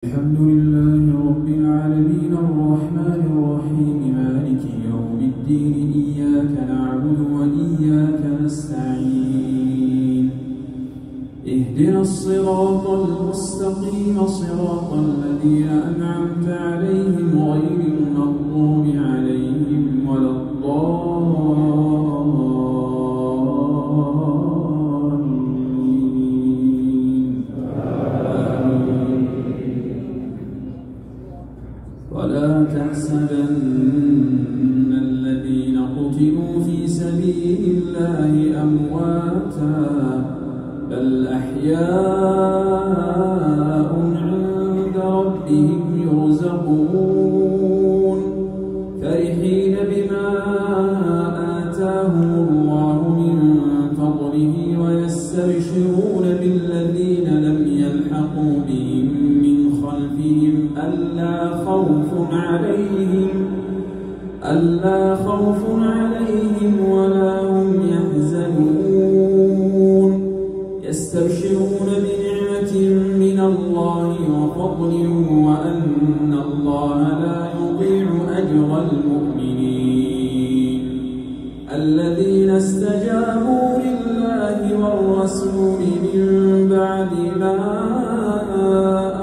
الحمد لله رب العالمين الرحمن الرحيم مالك يوم الدين إياك نعبد وإياك نستعين اهدنا الصراط المستقيم صراط الذين أنعمت عليهم غير المغضوب عليهم ولا ولا تحسبن الذين قتلوا في سبيل الله أمواتا بل أحياء عند ربهم يرزقون فرحين بما آتاهم الله من فضله ويستبشرون بالذين لم يلحقوا بهم من خلفهم ألا خوف عليهم ولا هم يحزنون يستبشرون بنعمة من الله وفضل وأن الله لا يضيع أجر المؤمنين الذين استجابوا لله والرسول من بعد ما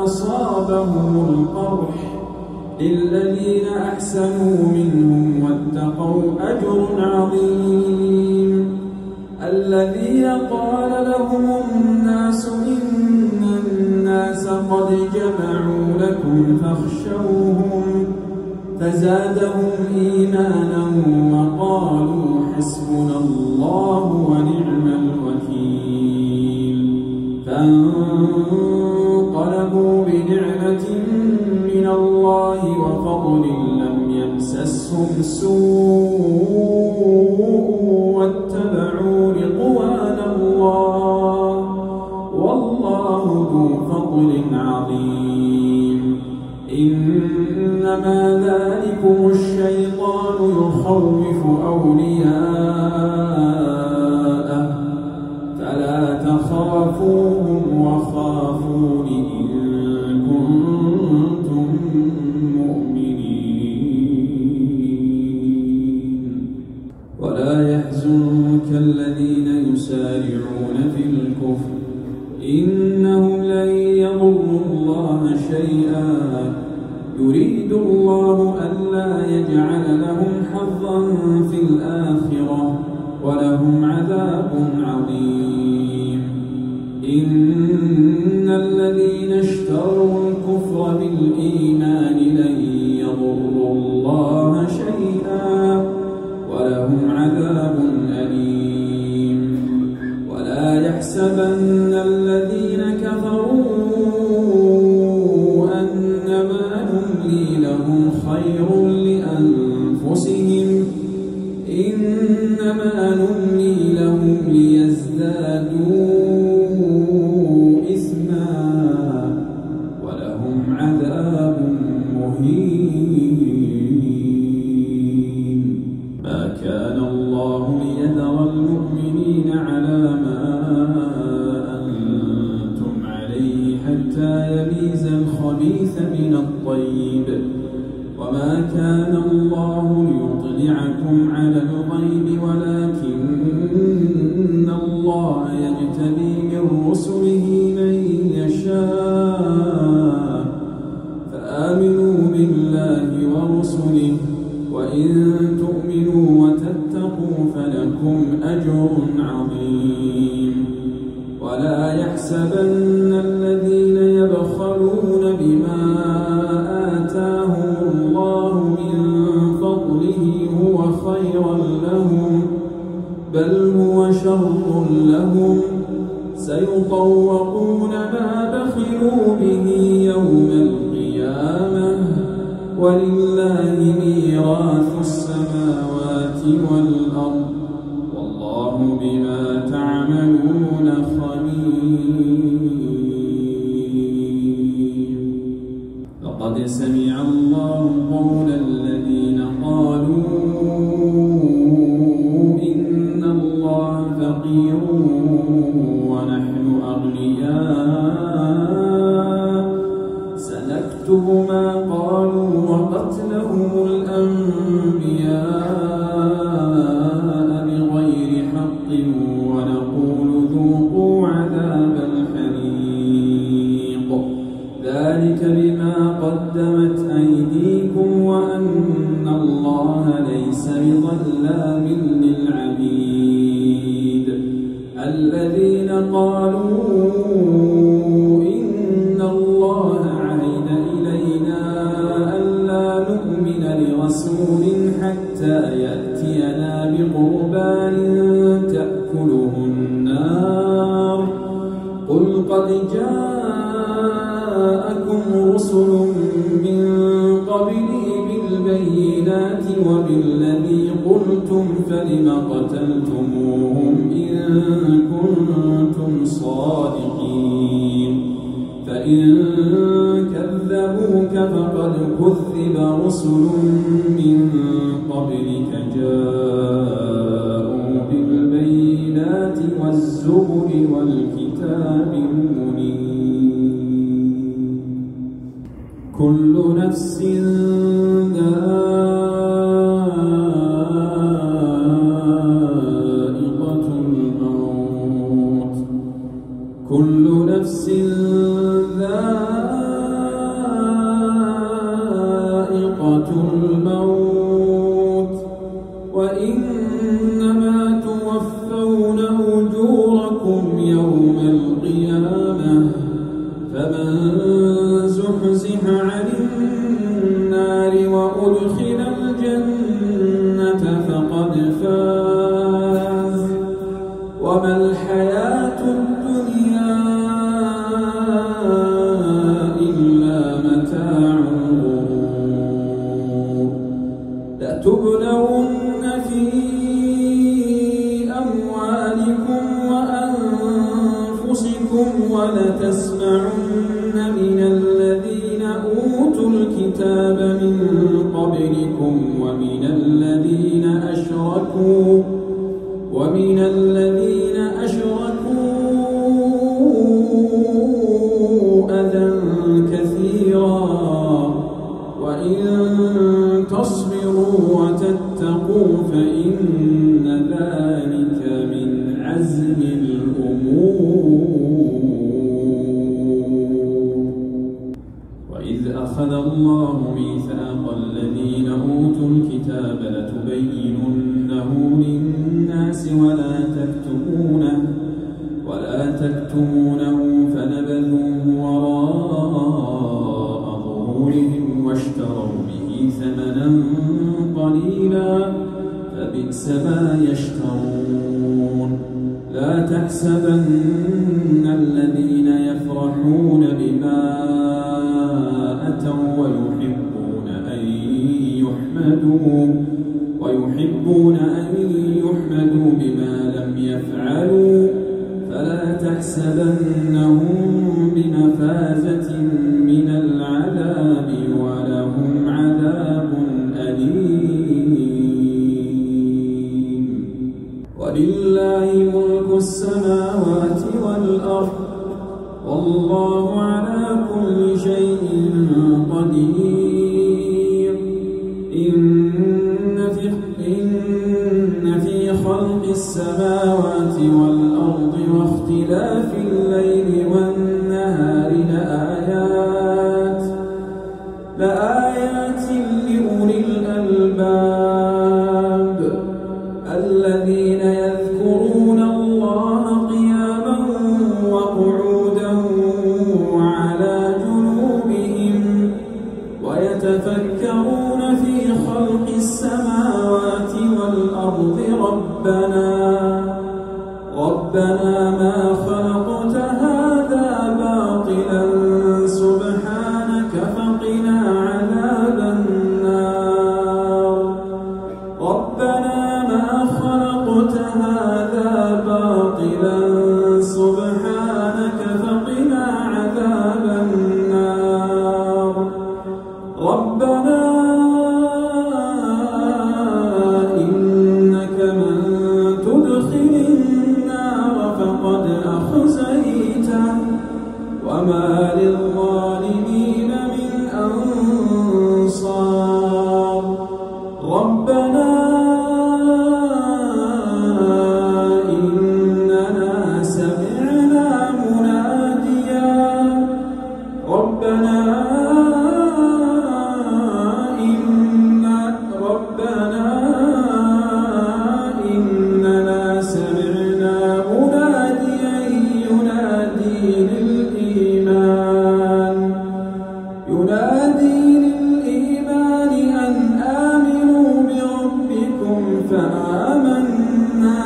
أصابهم القرح للذين أحسنوا منهم واتقوا أجر عظيم الذين قال لهم الناس إن الناس قد جمعوا لكم فاخشوهم فزادهم إيمانا وقالوا حسبنا الله ونعم الوكيل فانقلبوا بنعمة من الله وفضل لم يمسسهم سوء واتبعوا رضوان الله والله ذو فضل عظيم إنما ذلكم الشيطان يخوف أولياءه فلا تخافوهم وخافون إن كنتم مؤمنين ولا يحزنك الذين يسارعون في الكفر إنهم لن يضروا الله شيئا يريد الله ألا يجعل لهم حظا في الآخرة ولهم عذاب عظيم إن الذين اشتروا الكفر بالإيمان لن يضروا الله شيئا ولهم عذاب أليم ولا يحسبن الذين كفروا أنما نملي لهم خير لأنفسهم إنما نملي لهم ليزدادوا إثما ولهم عذاب مهين ما كان الله ليذر المؤمنين على ما أنتم عليه حتى يميز الخبيث من الطيب وما كان الله ليطلعكم على الغيب ولكن الله يجتبي من رسله من يشاء فآمنوا بالله ورسله وإن تؤمنوا وتتقوا فلكم أجر عظيم ولا يحسبن الذين يبخلون بما آتاهم الله من فضله هو خيرا لهم بل هو شر لهم سيطوقون ما بخلوا به يوم القيامة ولله ميراث السماوات والأرض والله بما تعملون خبير لقد سمع الله قول الذين قالوا إن الله فقير ونحن أغنياء سنكتب ما قالوا وقتلهم الأنبياء بغير حق ونقول ذوقوا عذاب الحريق ذلك بما قدمت أيديكم وأن الله ليس بظلام للعبيد الذين قالوا إن الله عهد إلينا ألا نؤمن لرسول حتى يأتينا بقربان تأكله النار قل قد جاءكم رسل من قبلي بالبينات وبالذي قلتم فلم قتلتموهم إن كنتم صادقين فإن كذبوك فقد كذب رسل من قبلك جاءوا بالبينات والزبر والكتاب المنير كل نفس ذائقة الموت كل نفس ذائقة الموت وإنما توفون أجوركم يوم القيامة فمن زحزح عن النار وأدخل الجنة فقد فاز وما الحياة الدنيا إلا متاع الغرور لتبلون في أموالكم وأنفسكم ولتسمعن من الذين أوتوا الكتاب من قبلكم ومن الذين أشركوا أذى كثيرا وإن تصبروا وتتقوا فإن ذلك من عزم الأمور وإذ أخذ الله ميثاق الذين أوتوا الكتاب لتبيننه للناس ولا تكتمونه فنبذوه وراء ظهورهم واشتروا به ثمنا قليلا فبئس ما يشترون لا تحسبن الذين يفرحون بما أتوا ويحبون أن يحمدوا بما لم يفعلوا فلا تحسبنهم بمفازة من العذاب ولهم عذاب أليم ولله ملك السماوات والأرض والله على كل شيء قدير إن في خلق السماوات والأرض واختلاف الليل والنهار لآيات لأولي الألباب الذين يذكرون الله قياما وقعودا وعلى جنوبهم ويتفكرون في خلق السماوات والأرض ربنا ما خلقت هذا باطلا سبحانك فقنا عذاب إننا سمعنا مناديا ينادي للإيمان أن آمنوا بربكم فآمنا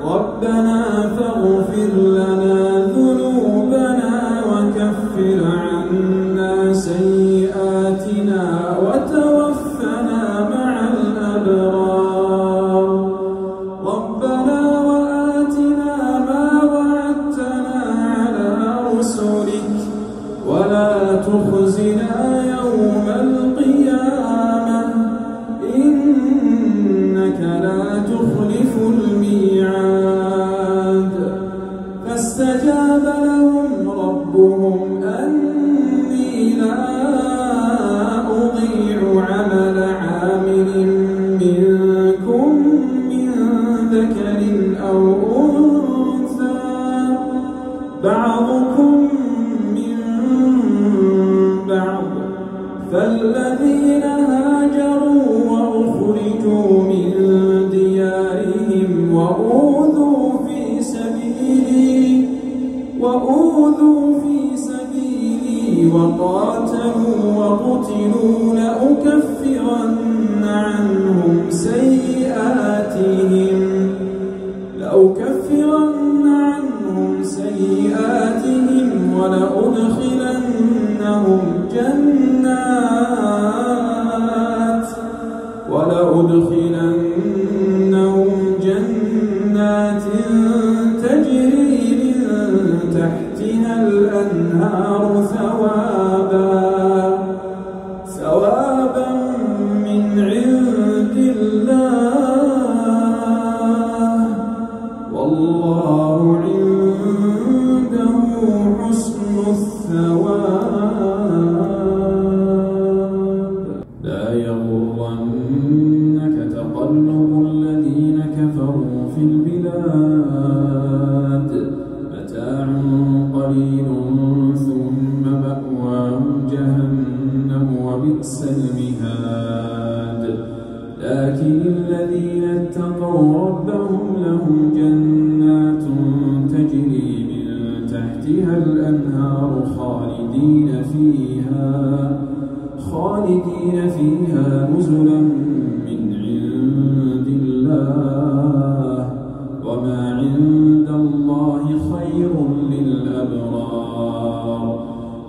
ربنا فاغفر لنا ذنوبنا وكفر عنا سيئاتنا وتوفنا مع الأبرار ربنا وآتنا ما وعدتنا على رسلك ولا تخزنا يوم القيامة إنك لا تخلف الميعاد فاستجاب لهم ربهم أني لا أضيع عمل عامل منكم من ذكر أو أنثى بعضكم من بعض فالذين هاجروا وأخرجوا من ديارهم وأوذوا في سبيلي وقاتلوا وقتلوا لأكفرن عنهم سيئاتهم ولأدخلنهم جنات تجري من تحتها الأنهار ثوابا من عند الله والله عنده حسن الثواب لا يغرنك تقلب الذين كفروا في البلاد متاع قليل ثم مأواهم جهنم وبئس المهاد لكن الذين اتقوا ربهم لهم جنات تجري من تحتها الأنهار خالدين فيها نزلا من عند الله وما عند الله خير للأبرار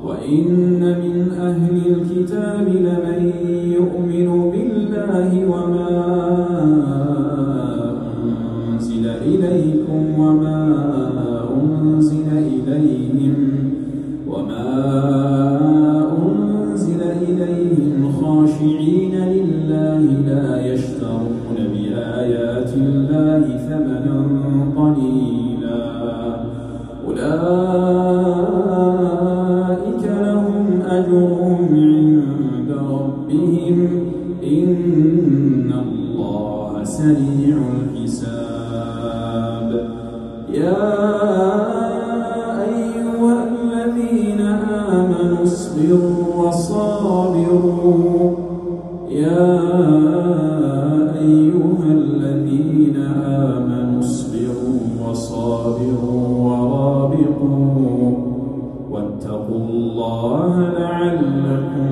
وإن من أهل الكتاب لمن يؤمن بالله وما أنزل إليكم وما أنزل إليهم خاشعين لله لا يشترون بآيات الله ثمنا قليلا أولئك لهم أجرهم عند ربهم إن الله سريع الحساب يا أيها الذين آمنوا اصبروا وصابروا ورابطوا واتقوا الله لعلكم